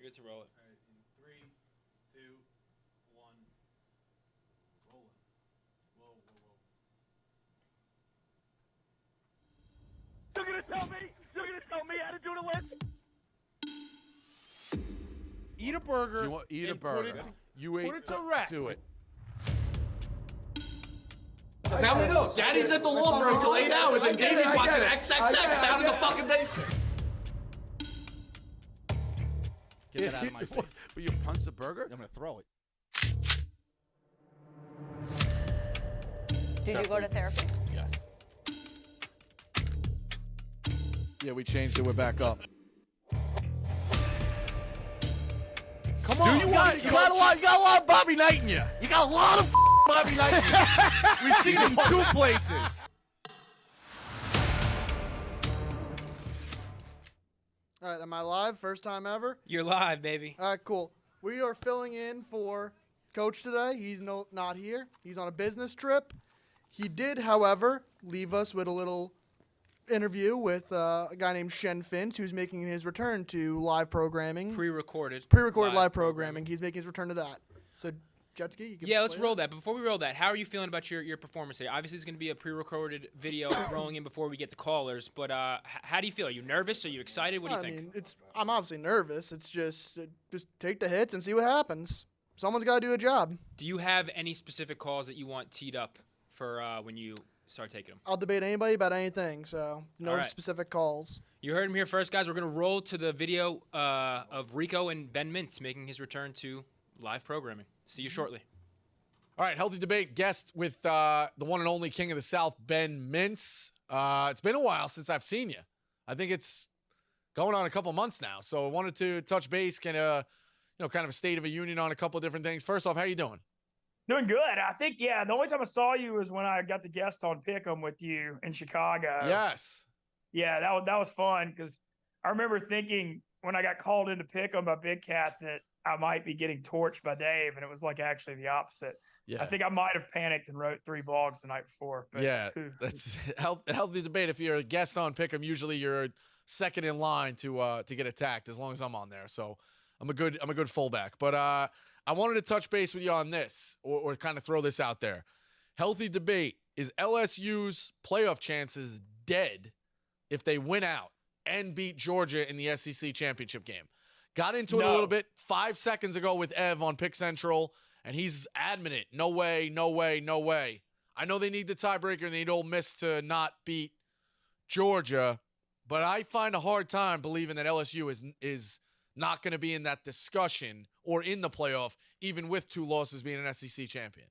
You're good to roll it. All right, in 3, 2, 1, rolling. Whoa, whoa, whoa. You're gonna tell me? You're gonna tell me how to do the list? Eat a burger. Eat a and burger. Put it to, You put ate. it to rest. Do it. Now we know. Daddy's at the law firm until 8 hours, and Davey's watching XXX down in the fucking basement. Get that out of my face. But you punch the burger? I'm gonna throw it. Did you go to therapy? Yes. Yeah, we changed it. We're back up. Come on. You got a lot of Bobby Knight in you. You got a lot of Bobby Knight in you. We've seen him 2 places. All right, am I live? First time ever? You're live, baby. All right, cool. We are filling in for Coach today. He's not here. He's on a business trip. He did, however, leave us with a little interview with a guy named Shen Finch, who's making his return to live programming. Pre-recorded live programming. He's making his return to that. So, Jetski, you can let's roll that. But before we roll that, how are you feeling about your performance today? Obviously, it's going to be a pre-recorded video rolling in before we get to callers. But how do you feel? Are you nervous? Are you excited? What do you think? I mean, I'm obviously nervous. It's just take the hits and see what happens. Someone's got to do a job. Do you have any specific calls that you want teed up for when you start taking them? I'll debate anybody about anything, so no right. specific calls. You heard him here first, guys. We're going to roll to the video of Rico and Ben Mintz making his return to live programming. See you shortly. All right, healthy debate guest with the one and only King of the South, Ben Mintz. It's been a while since I've seen you. I think it's going on a couple months now. So I wanted to touch base, kind of a state of a union on a couple of different things. First off, how you doing? Doing good. I think, the only time I saw you was when I got the guest on Pick'em with you in Chicago. Yes. Yeah, that was fun because I remember thinking when I got called into Pick'em by Big Cat that I might be getting torched by Dave, and it was like actually the opposite. Yeah. I think I might have panicked and wrote 3 blogs the night before. But yeah, that's healthy debate. If you're a guest on Pick'em, usually you're second in line to get attacked as long as I'm on there. So I'm a good fullback. But I wanted to touch base with you on this, or kind of throw this out there. Healthy debate: is LSU's playoff chances dead if they win out and beat Georgia in the SEC championship game? Got into it a little bit 5 seconds ago with Ev on Pick Central, and he's adamant. No way, no way, no way. I know they need the tiebreaker and they need Ole Miss to not beat Georgia, but I find a hard time believing that LSU is not going to be in that discussion or in the playoff, even with 2 losses being an SEC champion.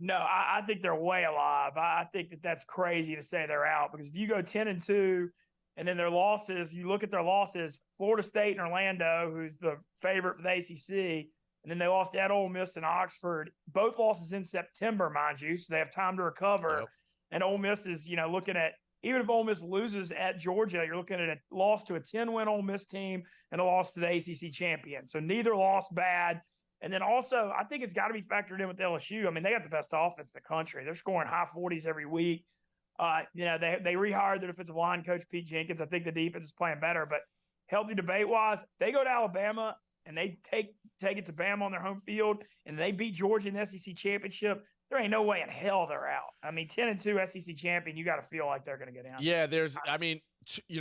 No, I think they're way alive. I think that's crazy to say they're out because if you go 10-2 and then their losses, you look at their losses, Florida State and Orlando, who's the favorite for the ACC, and then they lost at Ole Miss and Oxford, both losses in September, mind you, so they have time to recover. Yep. And Ole Miss is, looking at, even if Ole Miss loses at Georgia, you're looking at a loss to a 10-win Ole Miss team and a loss to the ACC champion. So neither loss bad. And then also, I think it's got to be factored in with LSU. I mean, they got the best offense in the country. They're scoring high 40s every week. They rehired their defensive line coach, Pete Jenkins. I think the defense is playing better. But healthy debate-wise, they go to Alabama and they take it to Bama on their home field and they beat Georgia in the SEC championship, there ain't no way in hell they're out. I mean, 10-2 SEC champion, you got to feel like they're going to get down. Yeah,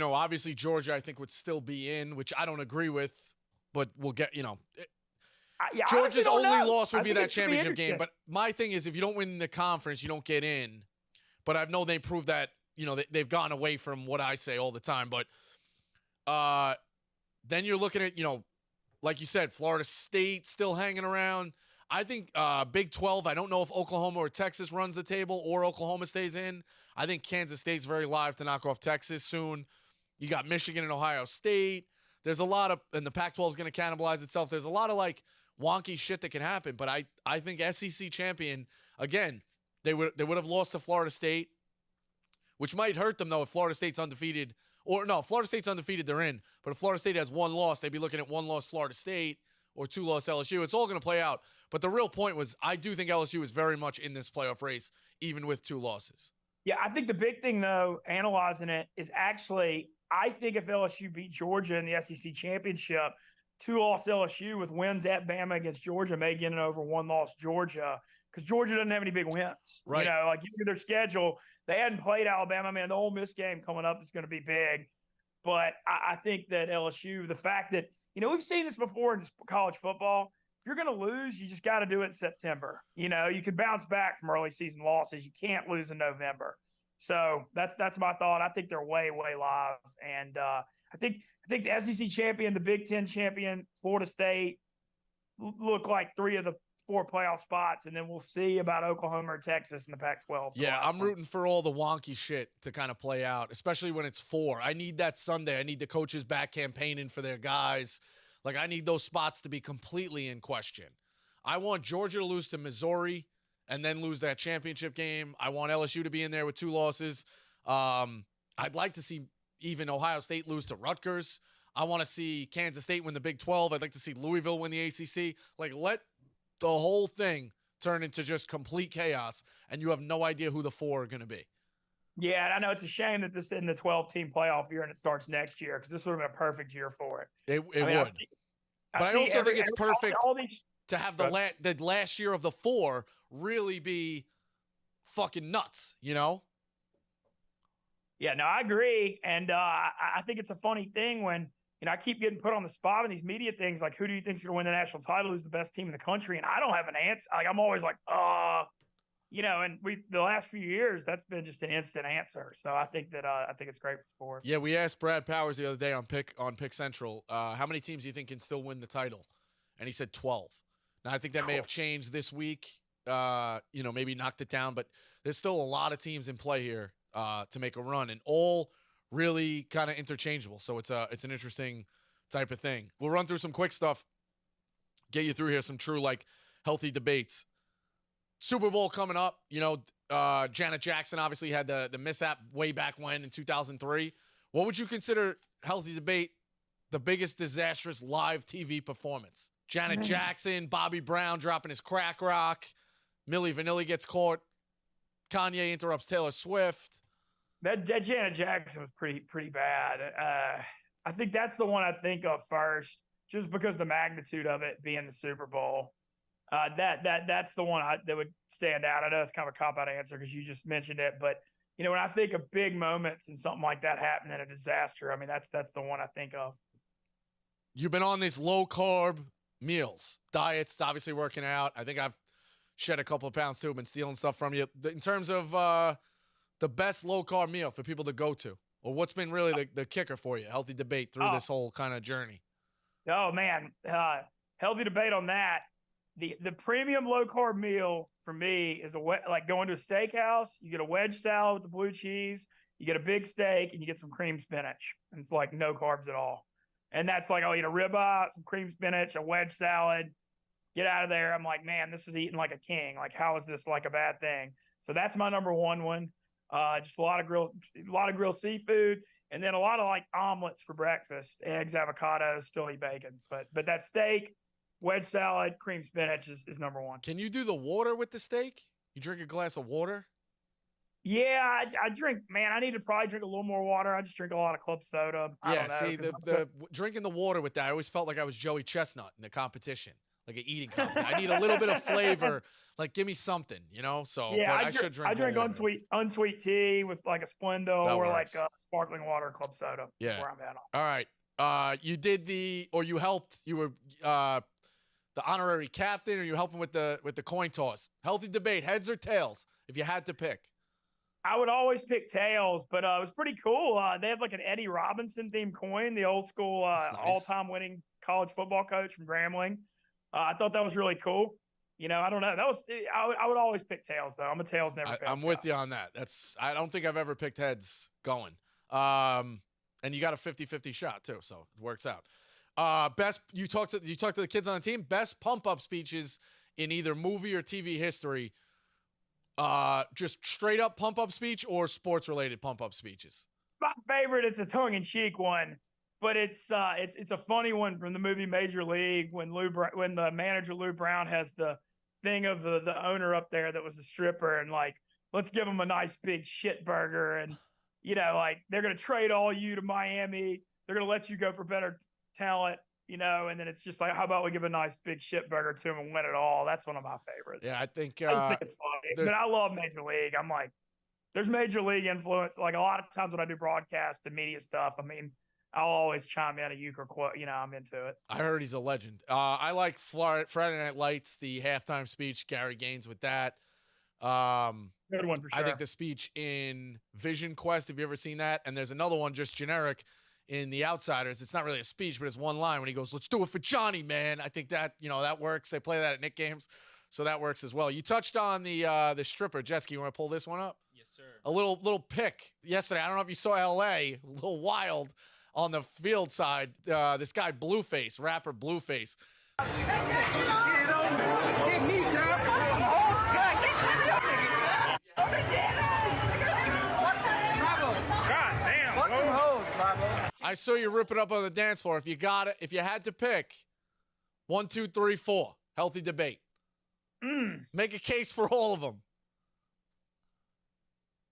obviously Georgia I think would still be in, which I don't agree with, but we'll get, Georgia's only loss would be that championship game. But my thing is, if you don't win the conference, you don't get in. But I know they proved that, they've gone away from what I say all the time. But then you're looking at, like you said, Florida State still hanging around. I think Big 12, I don't know if Oklahoma or Texas runs the table or Oklahoma stays in. I think Kansas State's very live to knock off Texas soon. You got Michigan and Ohio State. There's a lot of, and the Pac-12 is going to cannibalize itself. There's a lot of wonky shit that can happen. But I think SEC champion, again, they would have lost to Florida State, which might hurt them though if Florida State's undefeated. Or no, Florida State's undefeated, they're in. But if Florida State has 1 loss, they'd be looking at 1 loss Florida State or 2 loss LSU. It's all going to play out. But the real point was, I do think LSU is very much in this playoff race, even with 2 losses. Yeah, I think the big thing, though, analyzing it, is actually, I think if LSU beat Georgia in the SEC championship, 2-loss LSU with wins at Bama against Georgia may get it over 1-loss Georgia because Georgia doesn't have any big wins. Right. You know, like you look at their schedule, they hadn't played Alabama. Man, the Ole Miss game coming up is going to be big. But I think that LSU, the fact that, you know, we've seen this before in college football. If you're going to lose, you just got to do it in September. You know, you can bounce back from early season losses. You can't lose in November. So that's my thought. I think they're way, way live. And I think the SEC champion, the Big Ten champion, Florida State, look like 3 of the 4 playoff spots, and then we'll see about Oklahoma or Texas in the Pac-12. Yeah, I'm rooting for all the wonky shit to kind of play out, especially when it's 4. I need that Sunday. I need the coaches back campaigning for their guys. Like, I need those spots to be completely in question. I want Georgia to lose to Missouri and then lose that championship game. I want LSU to be in there with 2 losses. I'd like to see even Ohio State lose to Rutgers. I want to see Kansas State win the Big 12. I'd like to see Louisville win the ACC. Like, let the whole thing turn into just complete chaos, and you have no idea who the 4 are going to be. Yeah, and I know it's a shame that this isn't the 12-team playoff year and it starts next year because this would have been a perfect year for it. It would. But I also think it's perfect all these, to have the last year of the 4 really be fucking nuts, you know? Yeah, no, I agree. And I think it's a funny thing when, you know, I keep getting put on the spot in these media things like, who do you think's going to win the national title? Who's the best team in the country? And I don't have an answer. Like, I'm always like, you know, and the last few years, that's been just an instant answer. So I think it's great for sport. Yeah, we asked Brad Powers the other day on Pick Central, how many teams do you think can still win the title? And he said 12. Now, I think that may have changed this week. You know, maybe knocked it down, but there's still a lot of teams in play here to make a run, and all really kind of interchangeable. So it's an interesting type of thing. We'll run through some quick stuff, get you through here some true, like, healthy debates. Super Bowl coming up. You know, Janet Jackson obviously had the mishap way back when in 2003. What would you consider, healthy debate, the biggest disastrous live TV performance? Janet Jackson, Bobby Brown dropping his crack rock, Milli Vanilli gets caught, Kanye interrupts Taylor Swift. That Janet Jackson was pretty bad. I think that's the one I think of first, just because the magnitude of it being the Super Bowl. That's the one that would stand out. I know it's kind of a cop-out answer because you just mentioned it, but you know, when I think of big moments and something like that happening, a disaster, I mean, that's the one I think of. You've been on these low-carb meals, diets, obviously working out. I think I've shed a couple of pounds too, been stealing stuff from you. In terms of the best low-carb meal for people to go to, or what's been really the kicker for you, healthy debate through this whole kind of journey? Oh, man, healthy debate on that. The premium low-carb meal for me is like going to a steakhouse. You get a wedge salad with the blue cheese, you get a big steak, and you get some cream spinach. And it's like no carbs at all. And that's like, I'll eat a ribeye, some cream spinach, a wedge salad, get out of there. I'm like, man, this is eating like a king. Like, how is this like a bad thing? So that's my number one. Just a lot of grilled seafood, and then a lot of like omelets for breakfast, eggs, avocados, still eat bacon. But that steak, wedge salad, cream spinach is number one. Can you do the water with the steak? You drink a glass of water? Yeah, I drink. Man, I need to probably drink a little more water. I just drink a lot of club soda. I don't know, see, the drinking the water with that, I always felt like I was Joey Chestnut in the competition, like an eating competition. I need a little bit of flavor. Like, give me something, you know? So, yeah, but I should drink. I drink unsweet tea with like a Splenda or like sparkling water, club soda. Yeah. Where I'm at. All right. You helped. You were the honorary captain, or you helping with the coin toss? Healthy debate, heads or tails, if you had to pick. I would always pick tails, but it was pretty cool. They have like an Eddie Robinson themed coin, the old school nice. all-time winning college football coach from Grambling. I thought that was really cool. You know, I don't know. I would always pick tails, though. I'm a tails never fails. I'm with you on that. I don't think I've ever picked heads going. And you got a 50-50 shot too, so it works out. Best you talk to the kids on the team. Best pump-up speeches in either movie or TV history. Just straight up pump-up speech or sports-related pump-up speeches? My favorite, it's a tongue-in-cheek one, but it's a funny one from the movie Major League when the manager Lou Brown has the thing of the owner up there that was a stripper and like, let's give him a nice big shit burger, and you know, like, they're gonna trade all you to Miami, they're gonna let you go for better talent. and then it's just like, how about we give a nice big shit burger to him and win it all? That's one of my favorites. Yeah, I think I just think it's funny. But I love Major League. I'm like, there's Major League influence. Like a lot of times when I do broadcast and media stuff, I mean, I'll always chime in a Euchre quote. I'm into it. I heard he's a legend. I like Friday Night Lights, the halftime speech, Gary Gaines with that. Good one for sure. I think the speech in Vision Quest, have you ever seen that? And there's another one just generic in The Outsiders. It's not really a speech, but it's one line when he goes, "Let's do it for Johnny, man." I think that, that works. They play that at Knick games, so that works as well. You touched on the stripper. Jetski, you want to pull this one up? Yes, sir. A little pick yesterday. I don't know if you saw LA, a little wild on the field side. This guy Blueface, rapper Blueface. I saw you rip it up on the dance floor. If you got it, if you had to pick 1, 2, 3, 4, healthy debate. Make a case for all of them.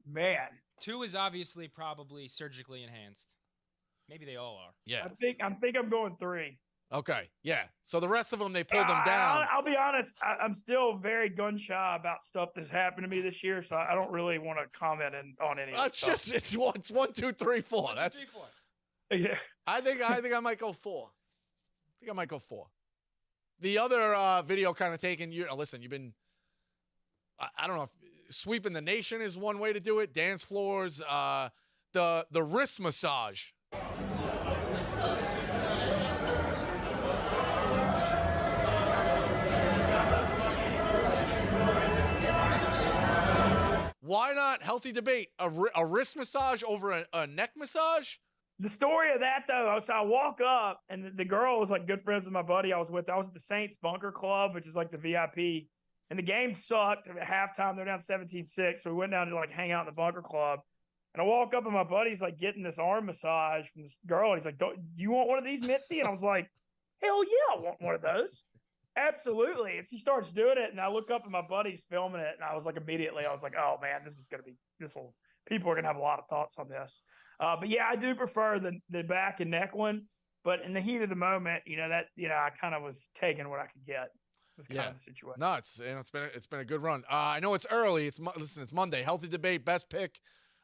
Man. 2 is obviously probably surgically enhanced. Maybe they all are. Yeah. I think I'm going 3. Okay. Yeah. So the rest of them, they pulled them down. I'll be honest. I'm still very gun shy about stuff that's happened to me this year, so I don't really want to comment on any of this stuff. It's 1, 2, 3, 4. That's 3, 4. Yeah. I think I might go 4. The other video kind of taking you. Listen, you've been. I don't know if sweeping the nation is one way to do it. Dance floors, the wrist massage. Why not healthy debate? A wrist massage over a neck massage? The story of that, though, so I walk up, and the girl was like good friends with my buddy I was with. I was at the Saints Bunker Club, which is like the VIP. And the game sucked at halftime. They're down 17-6. So we went down to like hang out in the Bunker Club. And I walk up, and my buddy's like getting this arm massage from this girl. And he's like, do you want one of these, Mintzy? And I was like, hell yeah, I want one of those. Absolutely. And she starts doing it, and I look up, and my buddy's filming it, and I was like, immediately, I was like, oh man, people are gonna have a lot of thoughts on this. But yeah, I do prefer the back and neck one. But in the heat of the moment, I kind of was taking what I could get. Was kind of the situation. No, it's been a good run. I know it's early. It's Monday. Healthy debate, best pick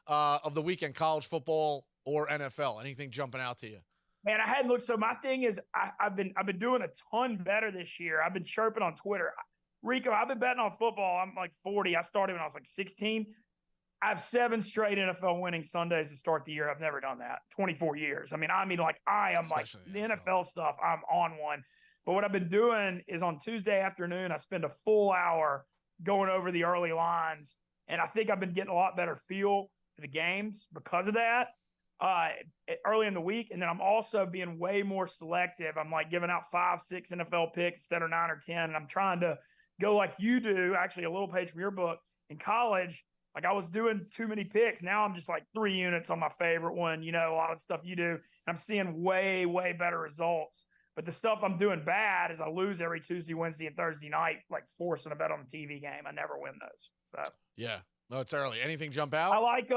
of the weekend: college football or NFL. Anything jumping out to you? Man, I hadn't looked. So my thing is, I've been doing a ton better this year. I've been chirping on Twitter. Rico, I've been betting on football. I'm like 40. I started when I was like 16. I have 7 straight NFL winning Sundays to start the year. I've never done that. 24 years. I mean, like I am especially like the NFL stuff. I'm on one. But what I've been doing is on Tuesday afternoon, I spend a full hour going over the early lines, and I think I've been getting a lot better feel for the games because of that. Early in the week, and then I'm also being way more selective. I'm like giving out 5, 6 NFL picks instead of 9 or 10, and I'm trying to go like you do. Actually, a little page from your book in college. Like I was doing too many picks. Now I'm just like 3 units on my favorite one. A lot of the stuff you do. And I'm seeing way, way better results. But the stuff I'm doing bad is I lose every Tuesday, Wednesday, and Thursday night, like forcing a bet on the TV game. I never win those. So yeah. No, it's early. Anything jump out? I like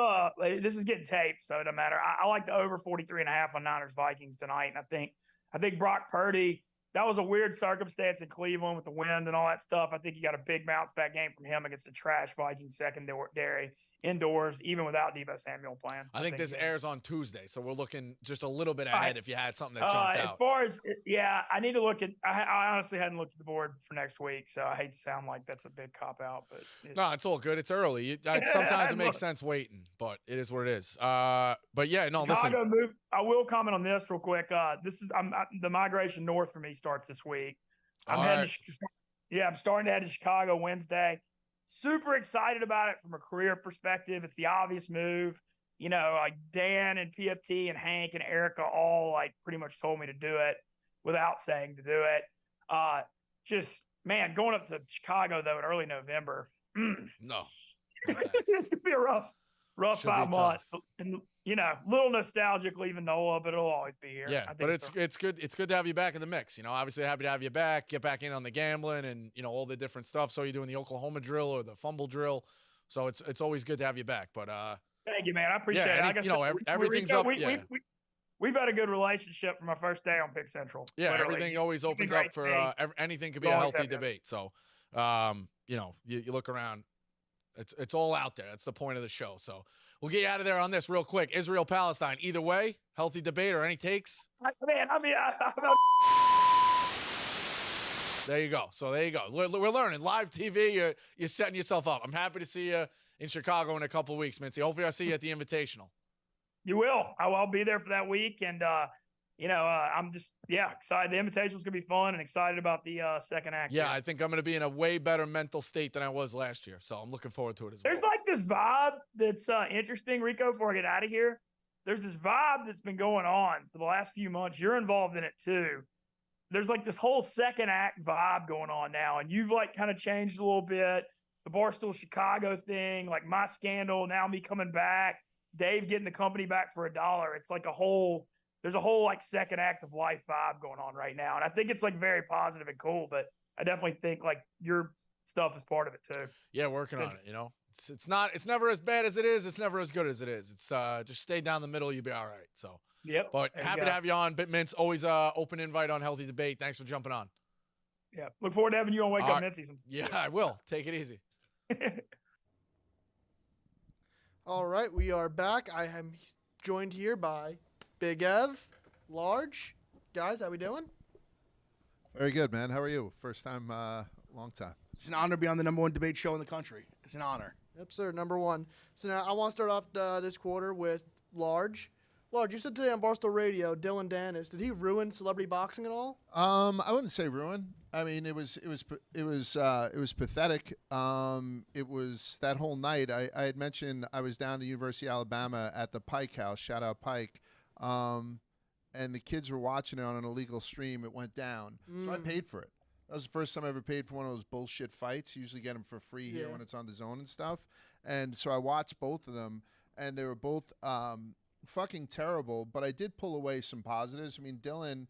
this is getting taped, so it doesn't matter. I like the over 43.5 on Niners Vikings tonight. And I think Brock Purdy, that was a weird circumstance in Cleveland with the wind and all that stuff. I think you got a big bounce back game from him against the trash Vikings secondary indoors, even without Deebo Samuel playing. I think this airs on Tuesday, so we're looking just a little bit ahead if you had something that jumped out. As far as, I need to look at – I honestly hadn't looked at the board for next week, so I hate to sound like that's a big cop-out. But no, it's all good. It's early. Sometimes it makes sense waiting, but it is what it is. But, yeah, no, Chicago listen. I will comment on this real quick. The migration north for me starts this week. I'm starting to head to Chicago Wednesday. Super excited about it from a career perspective. It's the obvious move. Like Dan and PFT and Hank and Erica all like pretty much told me to do it without saying to do it. Going up to Chicago though in early November. No. It's gonna be a rough 5 months. And little nostalgic leaving NOLA, but it'll always be here. Yeah, but it's good. It's good to have you back in the mix. Obviously happy to have you back. Get back in on the gambling and all the different stuff. So you're doing the Oklahoma drill or the fumble drill. So it's always good to have you back. But thank you, man. I appreciate it. Everything's up. we've had a good relationship from my first day on Pick Central. Yeah, literally. everything always You've been opens up great for to me. anything could be We'll a always healthy have that. debate. So, you look around, it's all out there. That's the point of the show. So we'll get you out of there on this real quick. Israel Palestine, either way, healthy debate or any takes. There you go. So there you go. We're learning live TV. You're setting yourself up. I'm happy to see you in Chicago in a couple of weeks, Mintzy. Hopefully, I'll see you at the Invitational. You will. I'll be there for that week, and I'm just excited. The Invitational's gonna be fun, and excited about the second act. Yeah, I think I'm going to be in a way better mental state than I was last year, so I'm looking forward to it as well. There's like this vibe that's interesting, Rico. Before I get out of here, there's this vibe that's been going on for the last few months. You're involved in it too. There's like this whole second act vibe going on now, and you've like kind of changed a little bit. The Barstool Chicago thing, like my scandal, now me coming back, Dave getting the company back for $1. It's like there's a whole like second act of life vibe going on right now. And I think it's like very positive and cool, but I definitely think like your stuff is part of it too. Yeah, working on it, It's never as bad as it is. It's never as good as it is. It's just stay down the middle, you'll be all right. So, yep. But happy to have you on. Mintz, always open invite on Healthy Debate. Thanks for jumping on. Yeah. Look forward to having you on Wake Up Mintzy. Yeah, I will. Take it easy. All right, we are back. I am joined here by Big Ev, Large. Guys, how we doing? Very good, man. How are you? First time, long time. It's an honor to be on the #1 debate show in the country. It's an honor. Yep, sir. Number one. So now I want to start off this quarter with Large. Large, you said today on Barstool Radio, Dylan Dennis. Did he ruin celebrity boxing at all? I wouldn't say ruin. I mean, it was pathetic. It was that whole night. I had mentioned I was down to University of Alabama at the Pike House. Shout out Pike. And the kids were watching it on an illegal stream. It went down, so I paid for it. That was the first time I ever paid for one of those bullshit fights. You usually get them for free here when it's on the Zone and stuff. And so I watched both of them, and they were both fucking terrible. But I did pull away some positives. I mean, Dylan,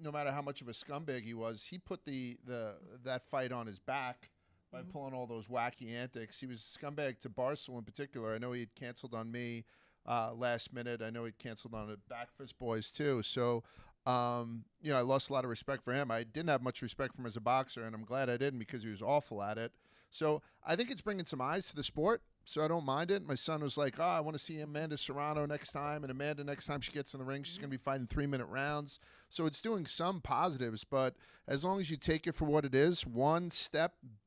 no matter how much of a scumbag he was, he put that fight on his back by pulling all those wacky antics. He was a scumbag to Barstool in particular. I know he had canceled on me last minute. I know he canceled on the Backfist Boys too. So, I lost a lot of respect for him. I didn't have much respect for him as a boxer, and I'm glad I didn't because he was awful at it. So I think it's bringing some eyes to the sport, so I don't mind it. My son was like, I want to see Amanda Serrano next time, and Amanda, next time she gets in the ring, she's going to be fighting 3-minute rounds. So it's doing some positives, but as long as you take it for what it is,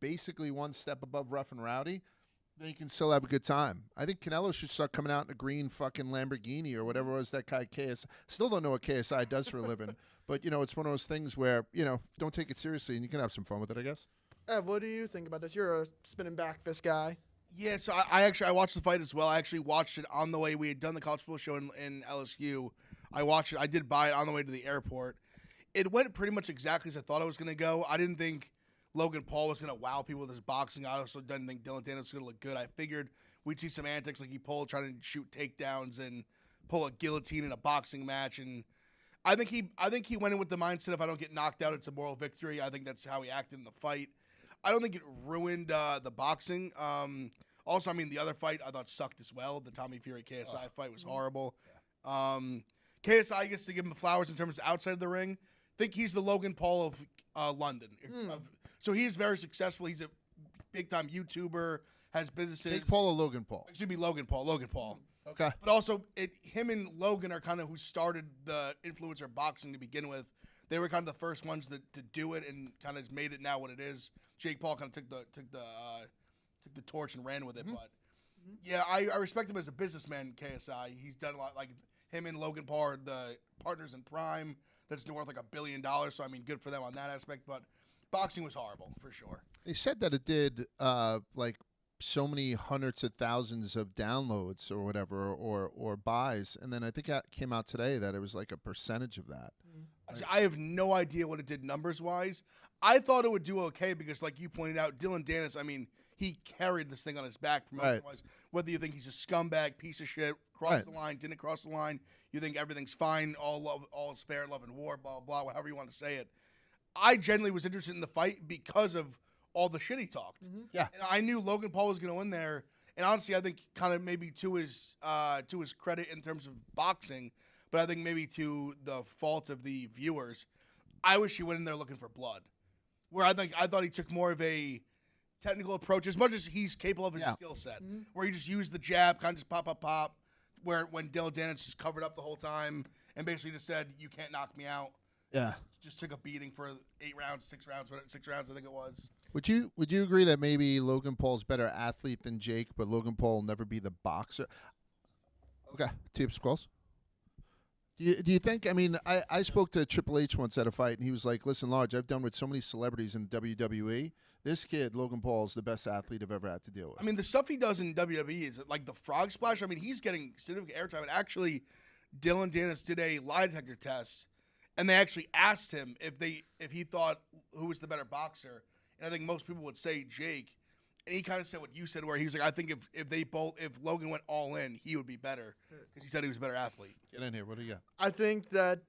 basically one step above rough and rowdy, then you can still have a good time. I think Canelo should start coming out in a green fucking Lamborghini or whatever it was that guy KSI. Still don't know what KSI does for a living, but, it's one of those things where, don't take it seriously and you can have some fun with it, I guess. Ev, what do you think about this? You're a spinning back fist guy. Yeah, so I watched the fight as well. I actually watched it on the way. We had done the college football show in LSU. I watched it. I did buy it on the way to the airport. It went pretty much exactly as I thought it was going to go. I didn't think Logan Paul was going to wow people with his boxing. I also didn't think Dylan Dennis was going to look good. I figured we'd see some antics like he pulled, trying to shoot takedowns and pull a guillotine in a boxing match. And I think he went in with the mindset, if I don't get knocked out, it's a moral victory. I think that's how he acted in the fight. I don't think it ruined the boxing. Also, I mean, the other fight I thought sucked as well. The Tommy Fury KSI fight was horrible. KSI gets to give him the flowers in terms of outside of the ring. I think he's the Logan Paul of London. So he is very successful. He's a big-time YouTuber, has businesses. Jake Paul or Logan Paul? Excuse me, Logan Paul. Logan Paul. Okay. But also, him and Logan are kind of who started the influencer boxing to begin with. They were kind of the first ones to do it and kind of made it now what it is. Jake Paul kind of took the torch and ran with it. But yeah, I respect him as a businessman. KSI, he's done a lot. Like him and Logan Paul are the partners in Prime. That's worth like $1 billion. So I mean, good for them on that aspect. But boxing was horrible for sure. They said that it did like so many hundreds of thousands of downloads or whatever or buys, and then I think it came out today that it was like a percentage of that. I have no idea what it did numbers-wise. I thought it would do okay because, like you pointed out, Dylan Dennis, I mean, he carried this thing on his back promotion-wise. Right. Whether you think he's a scumbag, piece of shit, crossed the line, didn't cross the line, you think everything's fine, all is fair, love and war, blah, blah, blah, however you want to say it. I genuinely was interested in the fight because of all the shit he talked. Yeah. And I knew Logan Paul was going to win there. And honestly, I think kind of maybe to his credit in terms of boxing, but I think maybe to the fault of the viewers, I wish he went in there looking for blood. Where I thought he took more of a technical approach, as much as he's capable of his skill set, where he just used the jab, kind of just pop. Where when Dylan Dennis just covered up the whole time and basically just said, "You can't knock me out." Yeah. Just took a beating for 6 rounds, I think it was. Would you agree that maybe Logan Paul's better athlete than Jake, but Logan Paul will never be the boxer? Okay, tips close. Do you think? I mean, I spoke to Triple H once at a fight, and he was like, "Listen, Large, I've done with so many celebrities in WWE. This kid, Logan Paul, is the best athlete I've ever had to deal with." I mean, the stuff he does in WWE is like the frog splash. I mean, he's getting significant airtime. And actually, Dylan Dennis did a lie detector test, and they actually asked him if he thought who was the better boxer. And I think most people would say Jake. And he kind of said what you said, where he was like, I think if Logan went all in, he would be better, because he said he was a better athlete. Get in here. What do you got? I think that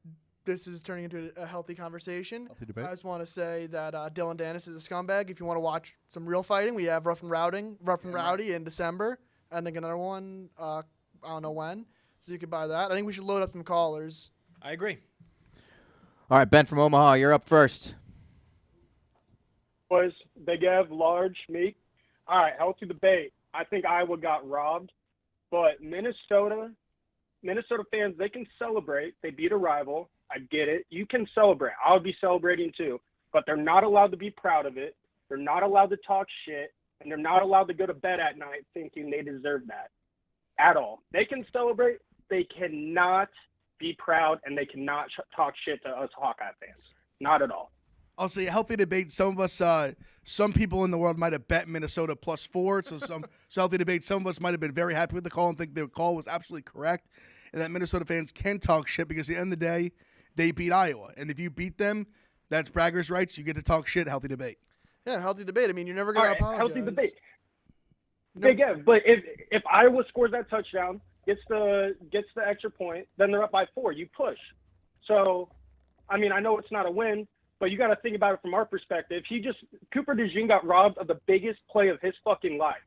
this is turning into a healthy conversation. Healthy debate. I just want to say that Dylan Dennis is a scumbag. If you want to watch some real fighting, we have Rough and Rowdy in December, and then another one, I don't know when, so you could buy that. I think we should load up some callers. I agree. All right, Ben from Omaha, you're up first. Boys, Big Ev, Large, Meek. All right, healthy debate. I think Iowa got robbed, but Minnesota fans, they can celebrate. They beat a rival. I get it. You can celebrate. I would be celebrating too, but they're not allowed to be proud of it. They're not allowed to talk shit, and they're not allowed to go to bed at night thinking they deserve that at all. They can celebrate. They cannot be proud, and they cannot talk shit to us Hawkeye fans. Not at all. I'll say a healthy debate. Some of us, some people in the world might have bet Minnesota +4. So healthy debate. Some of us might have been very happy with the call and think the call was absolutely correct, and that Minnesota fans can talk shit because at the end of the day, they beat Iowa, and if you beat them, that's braggers' rights. You get to talk shit. Healthy debate. Yeah, healthy debate. I mean, you're never going to apologize. Healthy debate. Big Ev, but if Iowa scores that touchdown, gets the extra point, then they're up by 4. You push. So, I mean, I know it's not a win, but you got to think about it from our perspective. Cooper DeJean got robbed of the biggest play of his fucking life.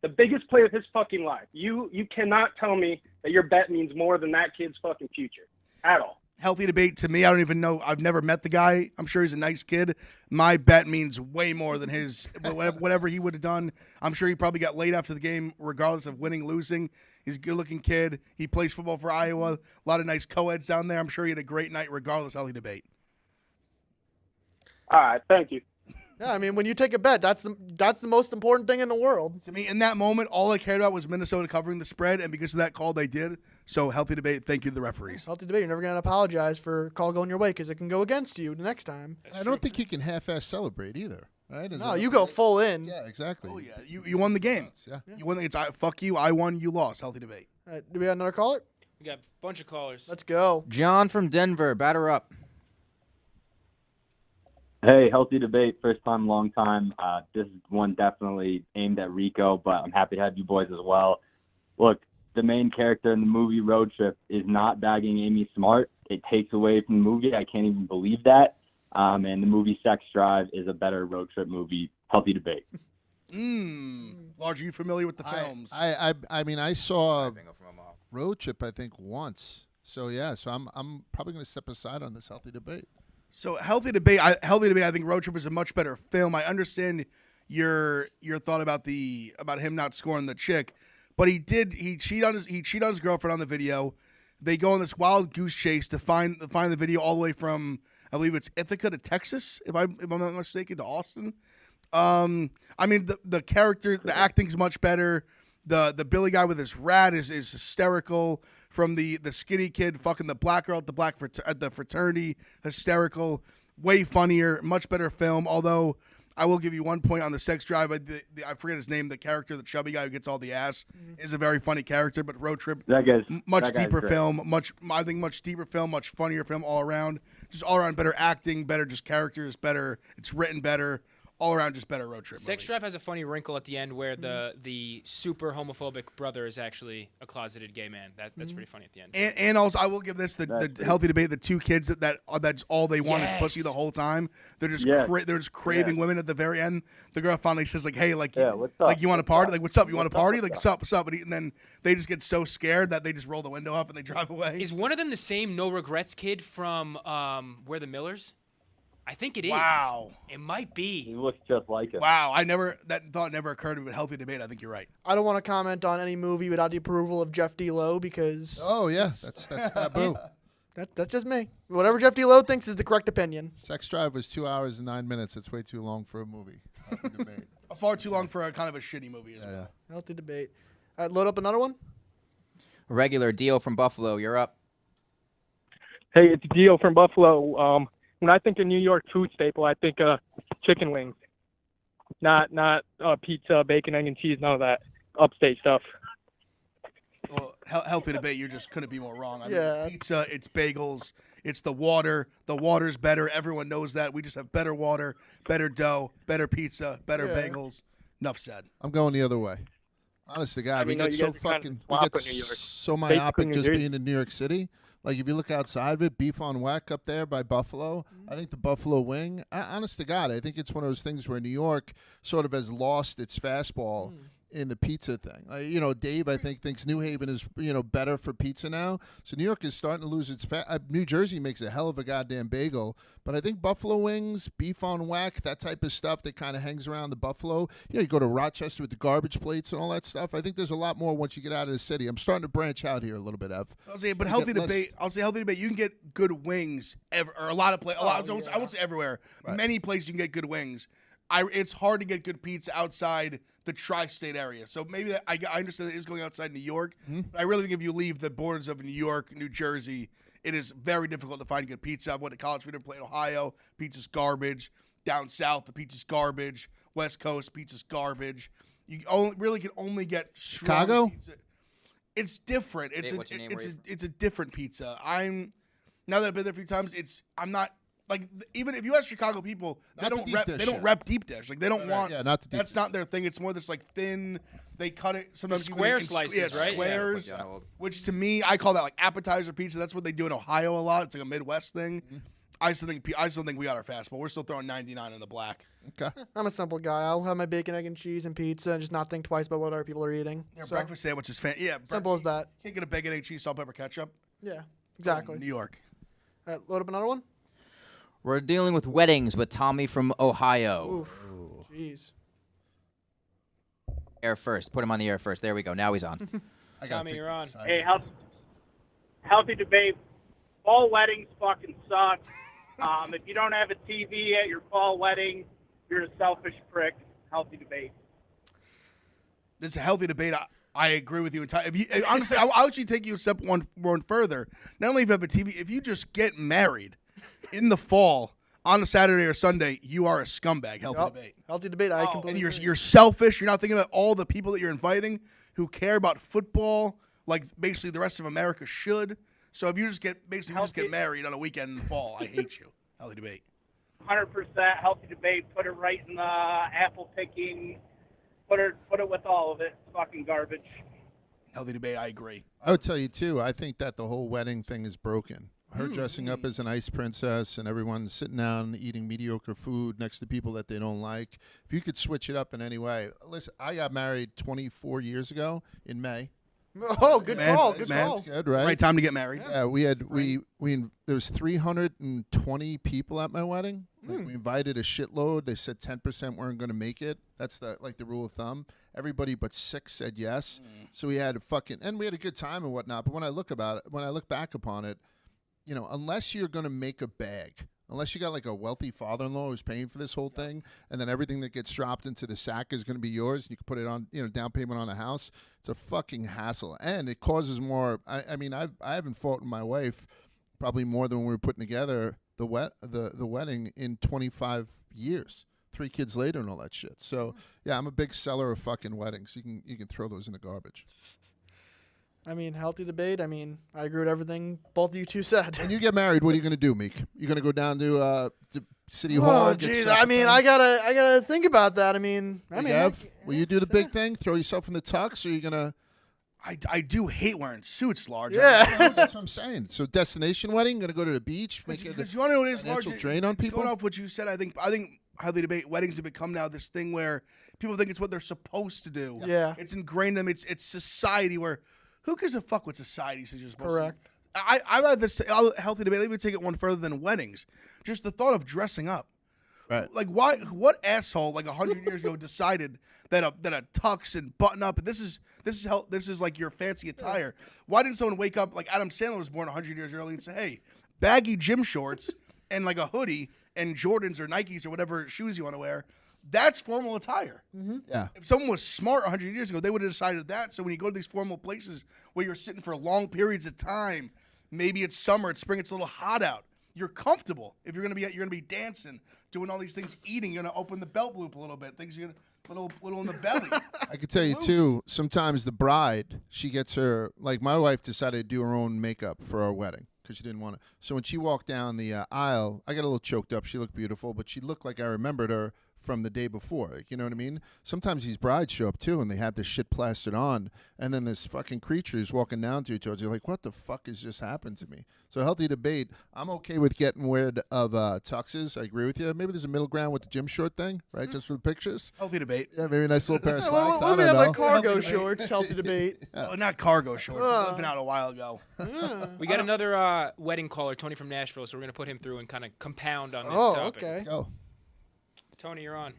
The biggest play of his fucking life. You cannot tell me that your bet means more than that kid's fucking future at all. Healthy debate to me. I don't even know. I've never met the guy. I'm sure he's a nice kid. My bet means way more than his. Whatever he would have done, I'm sure he probably got laid after the game, regardless of winning, losing. He's a good-looking kid. He plays football for Iowa. A lot of nice co-eds down there. I'm sure he had a great night, regardless. Healthy debate. All right, thank you. Yeah, I mean, when you take a bet, that's the most important thing in the world. To me, in that moment, all I cared about was Minnesota covering the spread, and because of that call, they did. So, healthy debate. Thank you to the referees. Healthy debate. You're never going to apologize for a call going your way because it can go against you the next time. I don't think you can half-ass celebrate either. Right? No, you go full in. Yeah, exactly. Oh, yeah. You won the game. Yeah. You won. It's fuck you. I won. You lost. Healthy debate. Do we have another caller? We got a bunch of callers. Let's go. John from Denver, batter up. Hey, healthy debate, first time, long time. This is one definitely aimed at Rico, but I'm happy to have you boys as well. Look, the main character in the movie Road Trip is not bagging Amy Smart. It takes away from the movie. I can't even believe that. And the movie Sex Drive is a better road trip movie. Healthy debate. Large, are you familiar with the films? I mean, I saw Road Trip, I think, once. So, yeah, I'm probably going to step aside on this healthy debate. So healthy debate. I think Road Trip is a much better film. I understand your thought about him not scoring the chick, but he cheated on his girlfriend on the video. They go on this wild goose chase to find the video all the way from, I believe it's Ithaca to Texas, if I'm not mistaken, to Austin. I mean the character, the acting's much better. The Billy guy with his rat is hysterical. From the skinny kid fucking the black girl at the fraternity, hysterical. Way funnier, much better film. Although I will give you 1 point on the Sex Drive. I forget his name. The character, the chubby guy who gets all the ass, is a very funny character. But Road Trip, much deeper film. Much deeper film. Much funnier film all around. Just all around better acting, better just characters, better. It's written better. all around just better road trip. Sex movie. Drive has a funny wrinkle at the end where the super homophobic brother is actually a closeted gay man. That's pretty funny at the end. And also, I will give this the healthy debate. The two kids that's all they want is pussy the whole time. They're just they're just craving women at the very end. The girl finally says like, "Hey, like, what's up? like you want to party? Like, what's up? You want to party? Like, What's up? what's up? And then they just get so scared that they just roll the window up and they drive away. Is one of them the same No Regrets kid from Where the Millers? I think it is. Wow. It might be. He looks just like him. Wow, that thought never occurred to me. But healthy debate, I think you're right. I don't want to comment on any movie without the approval of Jeff D. Lowe because. Oh yeah, that's taboo. That's just me. Whatever Jeff D. Lowe thinks is the correct opinion. Sex Drive was 2 hours and 9 minutes. It's way too long for a movie. Healthy debate. Far too long for a kind of a shitty movie as well. Healthy debate. All right, load up another one. Regular Dio from Buffalo, you're up. Hey, it's Gio from Buffalo. When I think of New York food staple, I think chicken wings, not pizza, bacon, egg, and cheese, none of that upstate stuff. Well, healthy debate, you just couldn't be more wrong. I mean, Yeah. it's pizza, it's bagels, it's the water. The water's better. Everyone knows that. We just have better water, better dough, better pizza, better bagels. Enough said. I'm going the other way. Honest to God, we know get you so guys are kind of fucking, we swap get in New York. so Basically myopic New just Jersey. being in New York City. Like if you look outside of it, beef on whack up there by Buffalo. I think the Buffalo wing. Honest to God, I think it's one of those things where New York sort of has lost its fastball in the pizza thing. Dave, I think, thinks New Haven is better for pizza now. So New York is starting to lose its New Jersey makes a hell of a goddamn bagel, but I think Buffalo wings, beef on whack, that type of stuff that kind of hangs around the Buffalo. You go to Rochester with the garbage plates and all that stuff. I think there's a lot more once you get out of the city. I'm starting to branch out here a little bit, Ev. I'll say, but healthy debate. I'll say healthy debate. You can get good wings or a lot of places. I won't say everywhere. Right. Many places you can get good wings. It's hard to get good pizza outside the tri-state area. So maybe I understand that it is going outside New York. But I really think if you leave the borders of New York, New Jersey, it is very difficult to find good pizza. I went to college. We didn't play in Ohio. Pizza's garbage. Down south, the pizza's garbage. West Coast, pizza's garbage. You really can only get strong Chicago? pizza. It's different. What's your name, where you- It's a different pizza. Now that I've been there a few times, I'm not. Like even if you ask Chicago people, they Not the don't deep rep. dish They don't shit. rep deep dish. Like they don't want. Yeah, not the deep That's dish. not their thing. It's more this like thin. They cut it sometimes even Square in slices, right? Squares, Yeah, well- which to me I call that like appetizer pizza. That's what they do in Ohio a lot. It's like a Midwest thing. I still think we got our fastball. We're still throwing 99 in the black. Okay. I'm a simple guy. I'll have my bacon, egg, and cheese and pizza and just not think twice about what other people are eating. Yeah, So, breakfast sandwich is simple as that. Can't get a bacon, egg, cheese, salt, pepper, ketchup. Yeah, exactly. New York. Load up another one. We're dealing with weddings with Tommy from Ohio. Oof. Jeez. Air first. Put him on the air first. There we go. Now he's on. Tommy, you're on. Hey, healthy debate. Fall weddings fucking suck. If you don't have a TV at your fall wedding, you're a selfish prick. Healthy debate. This is a healthy debate. I agree with you entirely. Honestly, I'll actually take you a step one further. Not only if you have a TV, if you just get married in the fall on a Saturday or Sunday, you are a scumbag. Healthy debate. Healthy debate. I completely And agree. you're selfish. You're not thinking about all the people that you're inviting who care about football, like basically the rest of America should. So if you just get married on a weekend in the fall, I hate you. Healthy debate. 100% healthy debate. Put it right in the apple picking. Put it with all of it. It's fucking garbage. Healthy debate. I agree. I would tell you too. I think that the whole wedding thing is broken. Her dressing up as an ice princess and everyone sitting down eating mediocre food next to people that they don't like. If you could switch it up in any way. Listen, I got married 24 years ago in May. Oh, good Man, call. Good man. call. That's good, right? Right time to get married. Yeah, we had there was 320 people at my wedding. Like, we invited a shitload. They said 10% weren't going to make it. That's the rule of thumb. Everybody but 6 said yes. So we had we had a good time and whatnot. But when I look back upon it, unless you're going to make a bag, unless you got like a wealthy father-in-law who's paying for this whole thing, and then everything that gets dropped into the sack is going to be yours, and you can put it on, down payment on a house. It's a fucking hassle, and it causes more. I haven't fought with my wife probably more than when we were putting together the wedding in 25 years. 3 kids later and all that shit. So yeah, I'm a big seller of fucking weddings. You can throw those in the garbage. I mean, healthy debate. I mean, I agree with everything both of you two said. When you get married, what are you going to do, Meek? You going to go down to City Hall? Oh, and get jeez. stuff I mean, done? I gotta think about that. I mean, Will you do the big thing? Throw yourself in the tux, or are you going to? I do hate wearing suits, Large. Yeah. That's what I'm saying. So destination wedding, going to go to the beach, make it Because you want to know what it is, Large? financial drain on It's people. going off what you said. I think healthy debate weddings have become now this thing where people think it's what they're supposed to do. Yeah. It's ingrained in them. It's society where who gives a fuck what society says you're supposed Correct. to do? I'd rather say healthy debate. I'd even take it one further than weddings. Just the thought of dressing up. Right. Like why? What asshole like 100 years ago decided that a tux and button up? This is like your fancy attire. Why didn't someone wake up like Adam Sandler was born 100 years early and say, hey, baggy gym shorts and like a hoodie and Jordans or Nikes or whatever shoes you want to wear? That's formal attire. Yeah. If someone was smart 100 years ago, they would have decided that. So when you go to these formal places where you're sitting for long periods of time, maybe it's summer, it's spring, it's a little hot out. You're comfortable. If you're gonna be dancing, doing all these things, eating, you're gonna open the belt loop a little bit. Things you're gonna little in the belly. I could tell you too. Sometimes the bride, she gets her like my wife decided to do her own makeup for our wedding because she didn't want to. So when she walked down the aisle, I got a little choked up. She looked beautiful, but she looked like I remembered her from the day before. Like, you know what I mean? Sometimes these brides show up too, and they have this shit plastered on, and then this fucking creature is walking down to you towards you, like, what the fuck has just happened to me? So healthy debate. I'm okay with getting rid of tuxes. I agree with you. Maybe there's a middle ground with the gym short thing, right? Just for the pictures. Healthy debate. Yeah, maybe a nice little pair of slacks. What I if we don't have know. like cargo shorts? Healthy debate. Oh, not cargo shorts. They've been out a while ago. We got another wedding caller, Tony from Nashville, so we're gonna put him through and kind of compound on this topic. Okay. Let's go. Tony, you're on.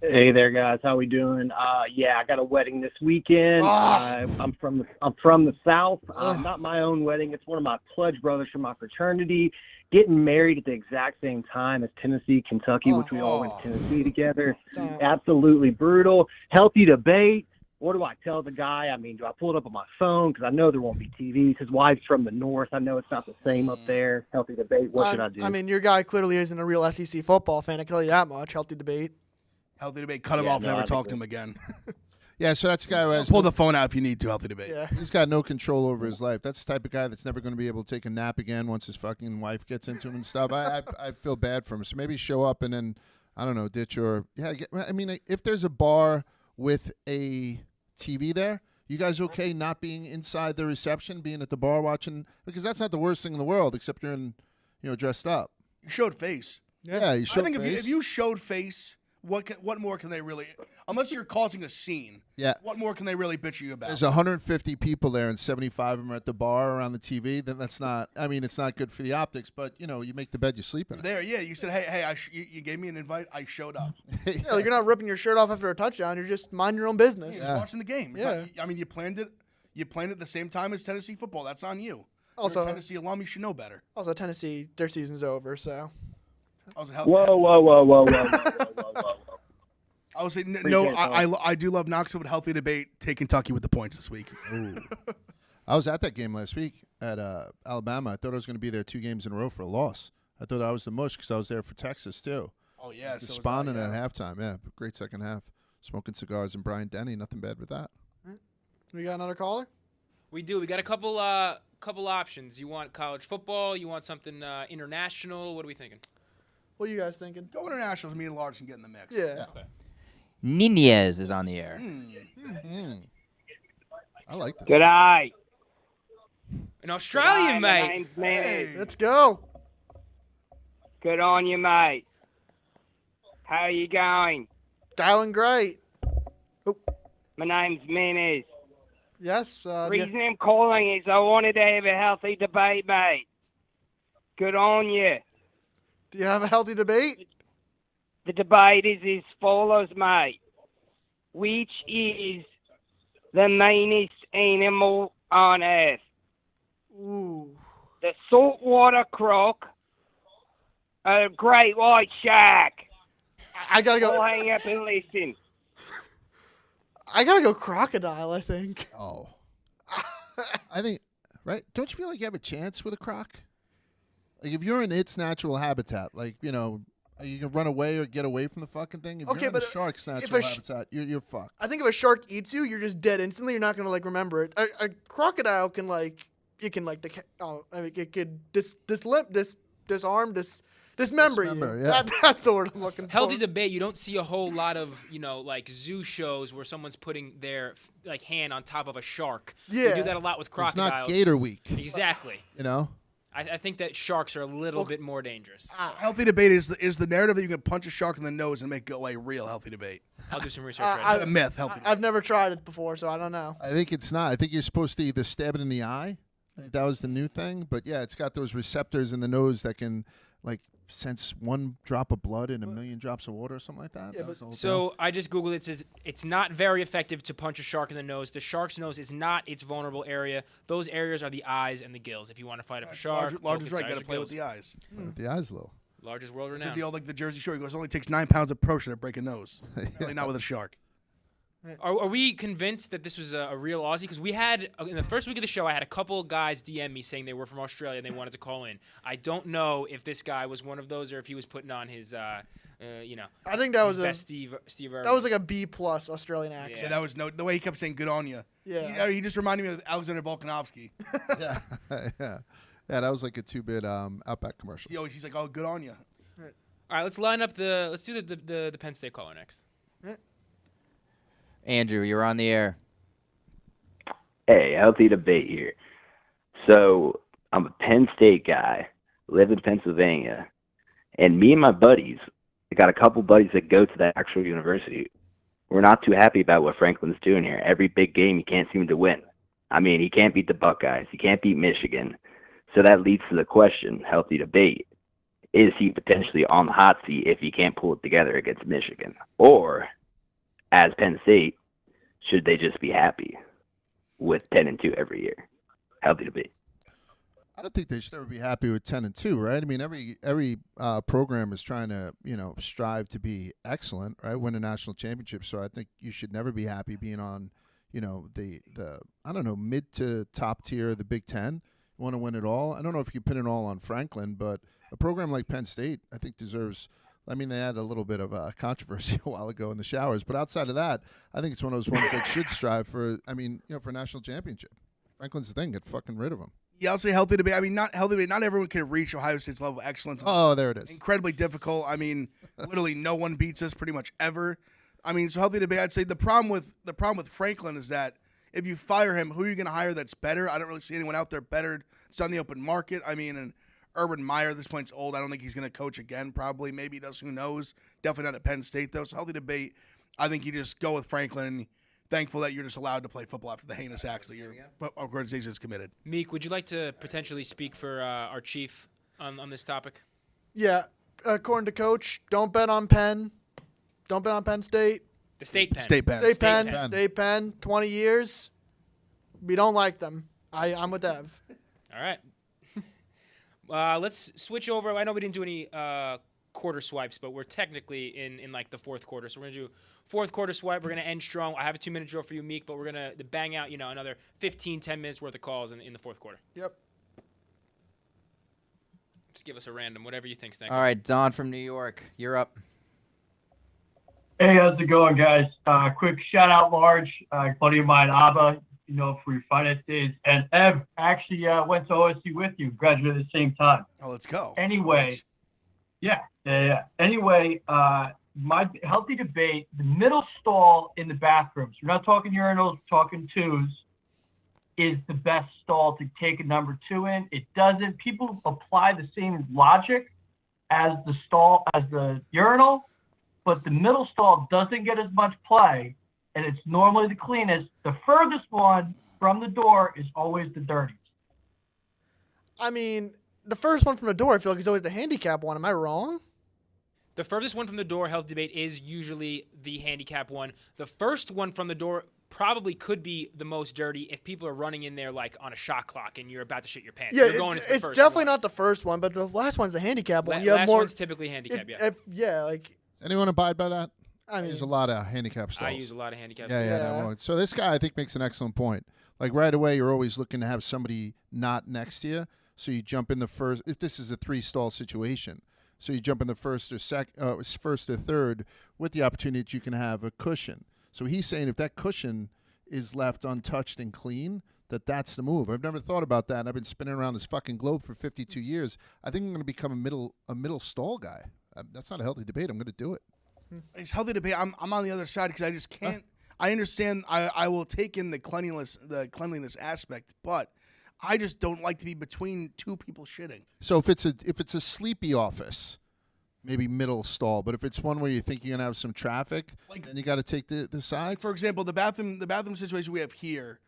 Hey there, guys. How we doing? Yeah, I got a wedding this weekend. I'm from the South. Not my own wedding. It's one of my pledge brothers from my fraternity getting married at the exact same time as Tennessee, Kentucky, which we all went to Tennessee together. Absolutely brutal. Healthy debate. What do I tell the guy? I mean, do I pull it up on my phone? Because I know there won't be TVs. His wife's from the North. I know it's not the same up there. Healthy debate. What should I do? I mean, your guy clearly isn't a real SEC football fan. I can tell you that much. Healthy debate. Healthy debate. Cut him off. Never talk to him again. Yeah, so that's a guy who has Pull the phone out if you need to. Healthy debate. Yeah. He's got no control over his life. That's the type of guy that's never going to be able to take a nap again once his fucking wife gets into him and stuff. I feel bad for him. So maybe show up and then, I don't know, ditch or I mean, if there's a bar with a TV there, you guys okay not being inside the reception, being at the bar watching? Because that's not the worst thing in the world, except you're in, dressed up. You showed face. Yeah, you showed I think face. if you showed face, what more can they really? Unless you're causing a scene. Yeah. What more can they really bitch you about? There's 150 people there and 75 of them are at the bar around the TV. Then that's not. I mean, it's not good for the optics. But you make the bed, you sleep in it. There, yeah. You said, hey, you gave me an invite. I showed up. Yeah, like you're not ripping your shirt off after a touchdown. You're just minding your own business. You're just watching the game. It's not, I mean, you planned it. You planned it at the same time as Tennessee football. That's on you. Also, you're a Tennessee alum. You should know better. Also, Tennessee, their season's over, so. Whoa. I would say no. I do love Knoxville, but healthy debate. Take Kentucky with the points this week. I was at that game last week at Alabama. I thought I was going to be there 2 games in a row for a loss. I thought I was the mush because I was there for Texas too. Oh yeah, despondent at halftime. Yeah, great second half. Smoking cigars and Bryant Denny. Nothing bad with that. We got another caller? We do. We got a couple options. You want college football? You want something international? What are we thinking? What are you guys thinking? Go internationals. Me and Large can get in the mix. Yeah. Okay. Nunez is on the air. I like this. Good eye. An Australian, mate. Name's Manny. Hey, let's go. Good on you, mate. How are you going? Dialing great. My name's Menes. Yes. Reason I'm calling is I wanted to have a healthy debate, mate. Good on you. Do you have a healthy debate? The debate is as follows, mate. Which is the meanest animal on earth? Ooh. The saltwater croc or a great white shark? I gotta go. I'll hang up and listen. I gotta go crocodile, I think. Oh. I think, right? Don't you feel like you have a chance with a croc? Like if you're in its natural habitat, like, You can run away or get away from the fucking thing. If Okay, you're in but a shark's if natural a sh- habitat, you're fucked. I think if a shark eats you, you're just dead instantly. You're not gonna like remember it. A crocodile can like it can like it could disarm, dismember you. Dismember, yeah. That's the word I'm looking for. Healthy debate. You don't see a whole lot of like zoo shows where someone's putting their like hand on top of a shark. Yeah. We do that a lot with It's crocodiles. not Gator Week. Exactly. You know. I think that sharks are a little bit more dangerous. Healthy debate is the narrative that you can punch a shark in the nose and make it go away. Real healthy debate. I'll do some research right now. A myth. Healthy. I've never tried it before, so I don't know. I think it's not. I think you're supposed to either stab it in the eye. I think that was the new thing. But yeah, it's got those receptors in the nose that can like sense one drop of blood in a million drops of water or something like that. Yeah, That was the whole So I just Googled it. It says it's not very effective to punch a shark in the nose. The shark's nose is not its vulnerable area. Those areas are the eyes and the gills. If you want to fight a shark, Large poke is its right. eyes Got to or play with gills. the eyes. thing. With the eyes low. Largest world It's renowned. like the old the Jersey Shore. He goes, only takes 9 pounds of Pro to break a nose. Really not with a shark. Are we convinced that this was a real Aussie? Because we had, in the first week of the show, I had a couple guys DM me saying they were from Australia and they wanted to call in. I don't know if this guy was one of those or if he was putting on his, I think that his was best Steve Irwin. that was like a B+ Australian accent. Yeah, that was the way he kept saying "good on you." Yeah. He just reminded me of Alexander Volkanovsky. yeah. Yeah, that was like a 2-bit Outback commercial. He's like, "Oh, good on you." All right, let's line up let's do the Penn State caller next. Andrew, you're on the air. Hey, healthy debate here. So I'm a Penn State guy, live in Pennsylvania, and me and my buddies, I got a couple buddies that go to the actual university. We're not too happy about what Franklin's doing here. Every big game, he can't seem to win. I mean, he can't beat the Buckeyes. He can't beat Michigan. So that leads to the question, healthy debate, is he potentially on the hot seat if he can't pull it together against Michigan? Or, as Penn State, should they just be happy with 10-2 every year? Healthy debate. I don't think they should ever be happy with 10-2, right? I mean, every program is trying to, strive to be excellent, right? Win a national championship. So I think you should never be happy being on, the I don't know, mid to top tier of the Big Ten. You want to win it all. I don't know if you pin it all on Franklin, but a program like Penn State, I think deserves. I mean, they had a little bit of a controversy a while ago in the showers, but outside of that, I think it's one of those ones that should strive for. I mean, for a national championship. Franklin's the thing. Get fucking rid of him. Yeah, I'll say healthy debate. I mean, not healthy debate. Not everyone can reach Ohio State's level of excellence. Oh, there it is. Incredibly difficult. I mean, literally no one beats us pretty much ever. I mean, so healthy debate. I'd say the problem with Franklin is that if you fire him, who are you going to hire that's better? I don't really see anyone out there better. It's on the open market. I mean, and Urban Meyer at this point's old. I don't think he's going to coach again. Probably, maybe he does. Who knows? Definitely not at Penn State though. So healthy debate. I think you just go with Franklin. And thankful that you're just allowed to play football after the heinous acts that your organization has committed. Meek, would you like to potentially speak for our chief on this topic? Yeah, according to Coach, don't bet on Penn. Don't bet on Penn State. The State Penn. State Penn. State Penn. State Penn. 20 years. We don't like them. I'm with Ev. All right. Let's switch over. I know we didn't do any quarter swipes, but we're technically in like the fourth quarter. So we're going to do fourth quarter swipe. We're going to end strong. I have a 2-minute drill for you, Meek, but we're going to bang out, another 15, 10 minutes worth of calls in the fourth quarter. Yep. Just give us a random, whatever you think, Stank. All right, Don from New York, you're up. Hey, how's it going, guys? Quick shout out, Large, buddy of mine, Abba, for your finance days. And Ev actually went to OSU with you, graduated at the same time. Oh, let's go. Anyway, yeah. Anyway, my healthy debate, the middle stall in the bathrooms, we're not talking urinals, we're talking twos, is the best stall to take a number 2 in. It doesn't. People apply the same logic as the urinal, but the middle stall doesn't get as much play, and it's normally the cleanest. The furthest one from the door is always the dirtiest. I mean, the first one from the door, I feel like is always the handicap one. Am I wrong? The furthest one from the door, health debate, is usually the handicap one. The first one from the door probably could be the most dirty if people are running in there like on a shot clock and you're about to shit your pants. Yeah, You're going into the it's first definitely one. not the first one, but the last one's the handicap one. You last have more, one's typically handicap, yeah. Like. Anyone abide by that? I mean, use a lot of handicap stalls. I use a lot of handicap Yeah, stalls. that one. So this guy, I think, makes an excellent point. Like right away, you're always looking to have somebody not next to you, so you jump in the first. If this is a 3-stall situation, So you jump in the first or third with the opportunity that you can have a cushion. So he's saying if that cushion is left untouched and clean, that's the move. I've never thought about that, and I've been spinning around this fucking globe for 52 years. I think I'm going to become a middle stall guy. That's not a healthy debate. I'm going to do it. It's healthy debate. I'm on the other side because I just can't. I understand. I will take in the cleanliness aspect, but I just don't like to be between two people shitting. So if it's a sleepy office, maybe middle stall. But if it's one where you think you're gonna have some traffic, then you got to take the sides. For example, the bathroom situation we have here,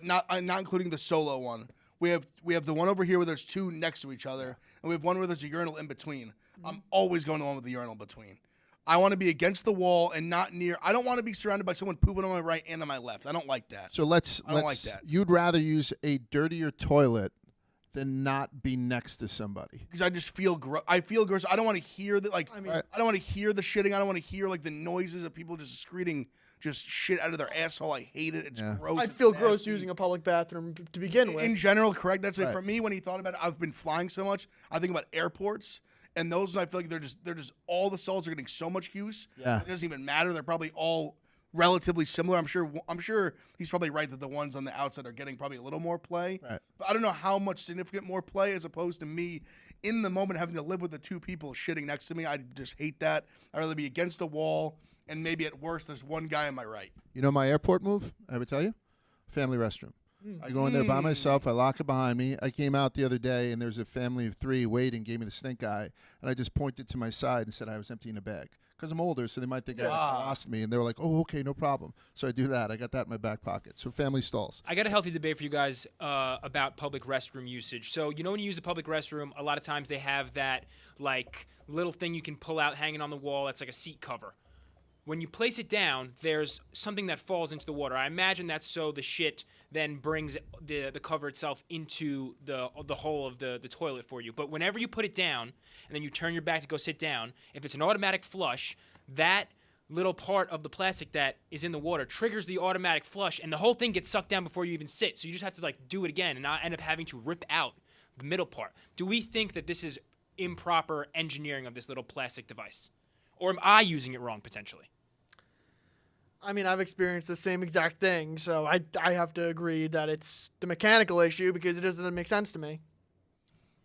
not including the solo one. We have the one over here where there's two next to each other, and we have one where there's a urinal in between. I'm always going to the one with the urinal between. I want to be against the wall and not near. I don't want to be surrounded by someone pooping on my right and on my left. I don't like that. So let's. I don't like that. You'd rather use a dirtier toilet than not be next to somebody. Because I just feel gross. I feel gross. I don't want to hear the I don't want to hear the shitting. I don't want to hear the noises of people just excreting just shit out of their asshole. I hate it. It's gross. I feel gross using a public bathroom to begin with. In general, correct. That's it. For me, when he thought about it, I've been flying so much. I think about airports. And those, I feel like they're just all the stalls are getting so much use. Yeah. It doesn't even matter. They're probably all relatively similar. I'm sure he's probably right that the ones on the outside are getting probably a little more play. Right. But I don't know how much significant more play as opposed to me in the moment having to live with the two people shitting next to me. I just hate that. I'd rather be against the wall and maybe at worst there's one guy on my right. You know my airport move? I ever tell you? Family restroom. I go in there by myself. I lock it behind me. I came out the other day, and there's a family of 3 waiting, gave me the stink eye, and I just pointed to my side and said I was emptying a bag. Because I'm older, so they might think I lost me, and they were like, oh, okay, no problem. So I do that. I got that in my back pocket. So family stalls. I got a healthy debate for you guys about public restroom usage. So, when you use a public restroom, a lot of times they have that, little thing you can pull out hanging on the wall that's like a seat cover. When you place it down, there's something that falls into the water. I imagine that's so the shit then brings the cover itself into the hole of the toilet for you. But whenever you put it down and then you turn your back to go sit down, if it's an automatic flush, that little part of the plastic that is in the water triggers the automatic flush, and the whole thing gets sucked down before you even sit. So you just have to do it again and not end up having to rip out the middle part. Do we think that this is improper engineering of this little plastic device? Or am I using it wrong potentially? I mean, I've experienced the same exact thing, so I have to agree that it's the mechanical issue because it doesn't make sense to me.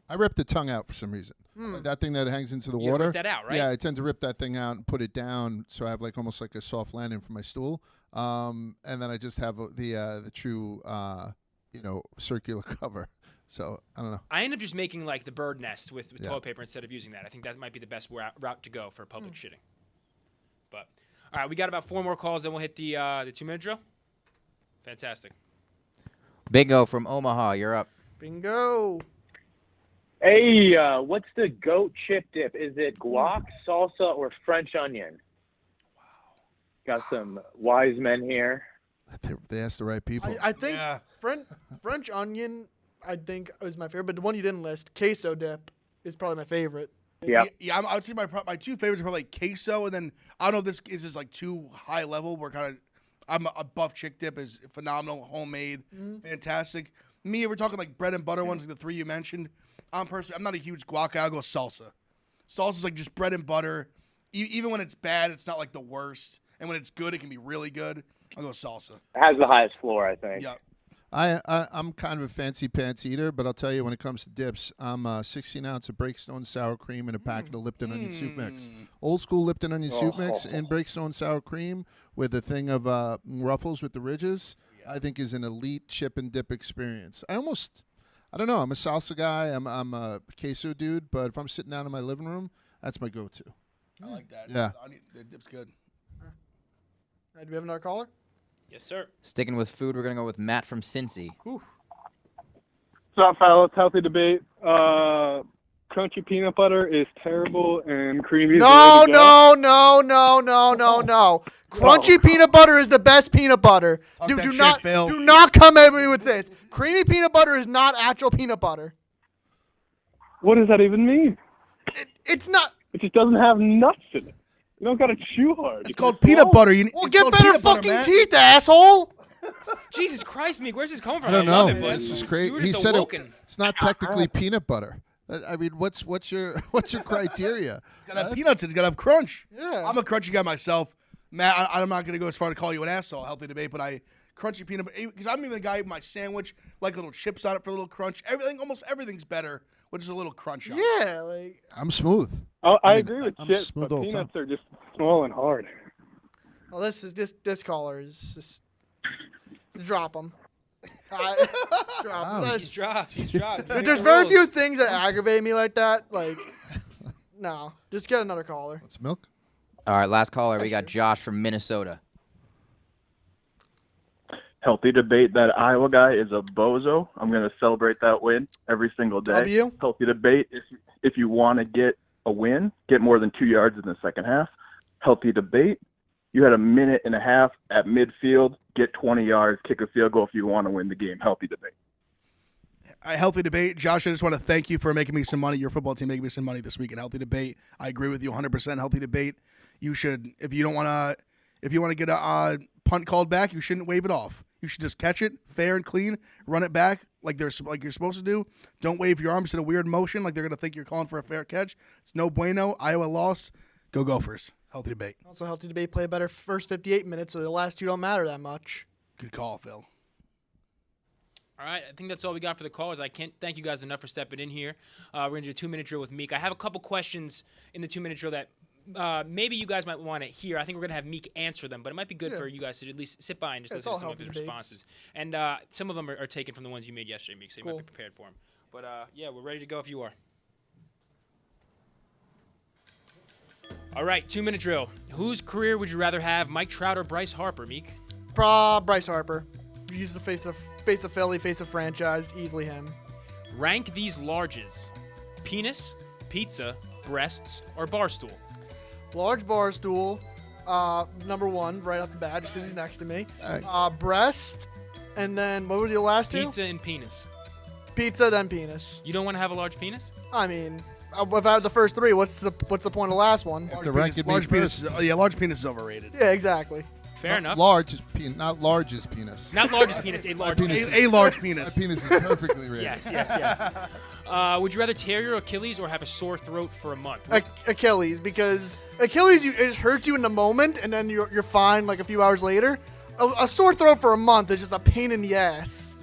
I rip the tongue out for some reason. That thing that hangs into the You water. rip that out, right? Yeah, I tend to rip that thing out and put it down so I have almost like a soft landing for my stool. And then I just have the true circular cover. So I don't know. I end up just making the bird nest with toilet paper instead of using that. I think that might be the best route to go for public shitting. But all right, we got about 4 more calls, then we'll hit the 2-minute drill. Fantastic. Bingo from Omaha, you're up. Bingo. Hey, what's the goat chip dip? Is it guac, salsa, or French onion? Wow. Got some wise men here. They asked the right people. I think French onion, I think, is my favorite, but the one you didn't list, queso dip, is probably my favorite. Yeah, I would say my 2 favorites are probably queso, and then I don't know if this is just too high level. I'm a buff chick dip is phenomenal, homemade, fantastic. Me, if we're talking bread and butter ones, like the 3 you mentioned, I'm not a huge guac guy. I'll go salsa. Salsa's just bread and butter. Even when it's bad, it's not the worst, and when it's good, it can be really good. I'll go salsa. It has the highest floor, I think. Yeah. I'm kind of a fancy pants eater, but I'll tell you when it comes to dips, I'm a 16 ounce of Breakstone sour cream and a packet of Lipton onion soup mix. Old school Lipton onion soup mix and Breakstone sour cream with a thing of Ruffles with the ridges, I think is an elite chip and dip experience. I don't know. I'm a salsa guy. I'm a queso dude, but if I'm sitting down in my living room, that's my go-to. I like that. Yeah. The dip's good. Do we have another caller? Yes, sir. Sticking with food, we're going to go with Matt from Cincy. What's up, fellas? Healthy debate. Crunchy peanut butter is terrible and creamy is No. the way to No. Crunchy peanut butter is the best peanut butter. Dude, do not come at me with this. Creamy peanut butter is not actual peanut butter. What does that even mean? It's not. It just doesn't have nuts in it. You don't gotta chew hard. It's called peanut butter. Well, get better fucking teeth, asshole. Jesus Christ, Meek, where's this coming from? I don't know. love it, bud. This is great. You were He just said awoken. it's not technically peanut butter. I mean, what's your criteria? It's gotta have peanuts in it. It's gotta have crunch. Yeah. I'm a crunchy guy myself. Matt, I'm not gonna go as far to call you an asshole. Healthy debate, but crunchy peanut because I'm even the guy in my sandwich like little chips on it for a little crunch. Almost everything's better with just a little crunch on it. Yeah, like I'm smooth. I mean, agree with I'm chips, smooth but all the peanuts time. are just small and hard. well, this caller is just drop him. Drop him. He's dropped. He's dropped. There's very few things that aggravate me like that. Like, no, just get another caller. What's milk? All right, last caller. We got Josh from Minnesota. Healthy debate. That Iowa guy is a bozo. I'm going to celebrate that win every single day. W. Healthy debate. If you want to get a win, get more than 2 yards in the second half. Healthy debate. You had a minute and a half at midfield. Get 20 yards. Kick a field goal if you want to win the game. Healthy debate. A healthy debate. Josh, I just want to thank you for making me some money. Your football team making me some money this week in healthy debate. I agree with you 100%. Healthy debate. You should, if you want to get a punt called back, you shouldn't wave it off. You should just catch it fair and clean, run it back like you're supposed to do. Don't wave your arms in a weird motion like they're going to think you're calling for a fair catch. It's no bueno. Iowa lost. Go Gophers. Healthy debate. Also, healthy debate play a better first 58 minutes, so the last two don't matter that much. Good call, Phil. All right, I think that's all we got for the callers. I can't thank you guys enough for stepping in here. We're going to do a 2-minute drill with Meek. I have a couple questions in the 2-minute drill that maybe you guys might want to hear. I think we're going to have Meek answer them, but it might be good for you guys to at least sit by and just listen to some of his responses. And some of them are taken from the ones you made yesterday, Meek, so you might be prepared for them. But, yeah, we're ready to go if you are. All right, 2-minute drill. Whose career would you rather have, Mike Trout or Bryce Harper, Meek? Bryce Harper. He's the face of Philly, face of franchise, easily him. Rank these larges: penis, pizza, breasts, or barstool. Large bar stool, number one, right off the bat, just because he's next to me. Breast, and then what were the last two? Pizza and penis. Pizza, then penis. You don't want to have a large penis? I mean, if I had the first three, what's the point of the last one? Large penis is overrated. Yeah, exactly. Fair enough. Large is not large as penis. Not large as penis, a large penis. A large penis. My penis is perfectly rated. Yes. Would you rather tear your Achilles or have a sore throat for a month? Achilles, because Achilles, it hurts you in the moment, and then you're fine like a few hours later. A sore throat for a month is just a pain in the ass.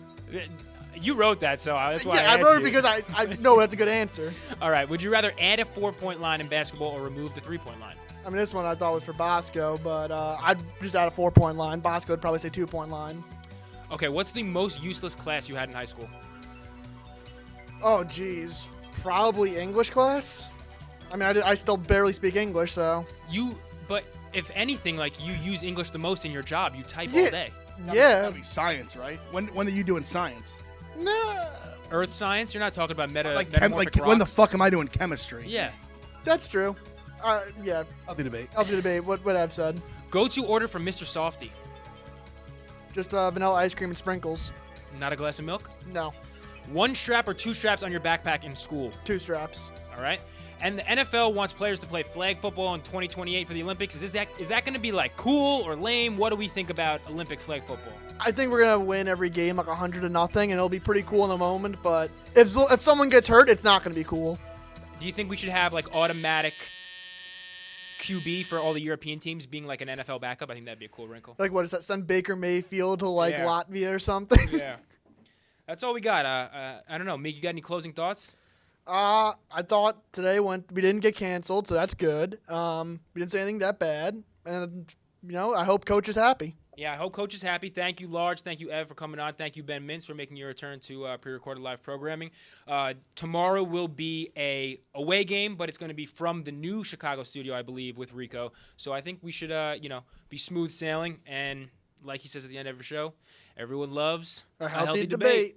You wrote that, so that's why I wrote it because I know that's a good answer. All right. Would you rather add a 4-point line in basketball or remove the 3-point line? I mean, this one I thought was for Bosco, but I'd just add a 4-point line. Bosco would probably say 2-point line. Okay, what's the most useless class you had in high school? Oh, geez. Probably English class? I mean, I still barely speak English, so. But if anything, like, you use English the most in your job. You type all day. That'd be science, right? When are you doing science? No. Earth science? You're not talking about metamorphic when the rocks? fuck am I doing chemistry? Yeah. That's true. Yeah. Healthy debate. Healthy debate. What I've said. Go-to order from Mr. Softy. Just vanilla ice cream and sprinkles. Not a glass of milk? No. 1 strap or 2 straps on your backpack in school? 2 straps. All right. And the NFL wants players to play flag football in 2028 for the Olympics. Is that going to be like cool or lame? What do we think about Olympic flag football? I think we're gonna win every game like 100-0, and it'll be pretty cool in the moment. But if someone gets hurt, it's not gonna be cool. Do you think we should have like automatic QB for all the European teams being like an NFL backup? I think that'd be a cool wrinkle. Like, what is that? Send Baker Mayfield to like Yeah. Latvia or something? Yeah. That's all we got. I don't know. Meek, you got any closing thoughts? I thought today we didn't get canceled, so that's good. We didn't say anything that bad, and I hope Coach is happy. Yeah, I hope Coach is happy. Thank you, Large. Thank you, Ev, for coming on. Thank you, Ben Mintz, for making your return to pre-recorded live programming. Tomorrow will be a away game, but it's going to be from the new Chicago studio, I believe, with Rico. So I think we should, be smooth sailing. And like he says at the end of every show, everyone loves a healthy debate.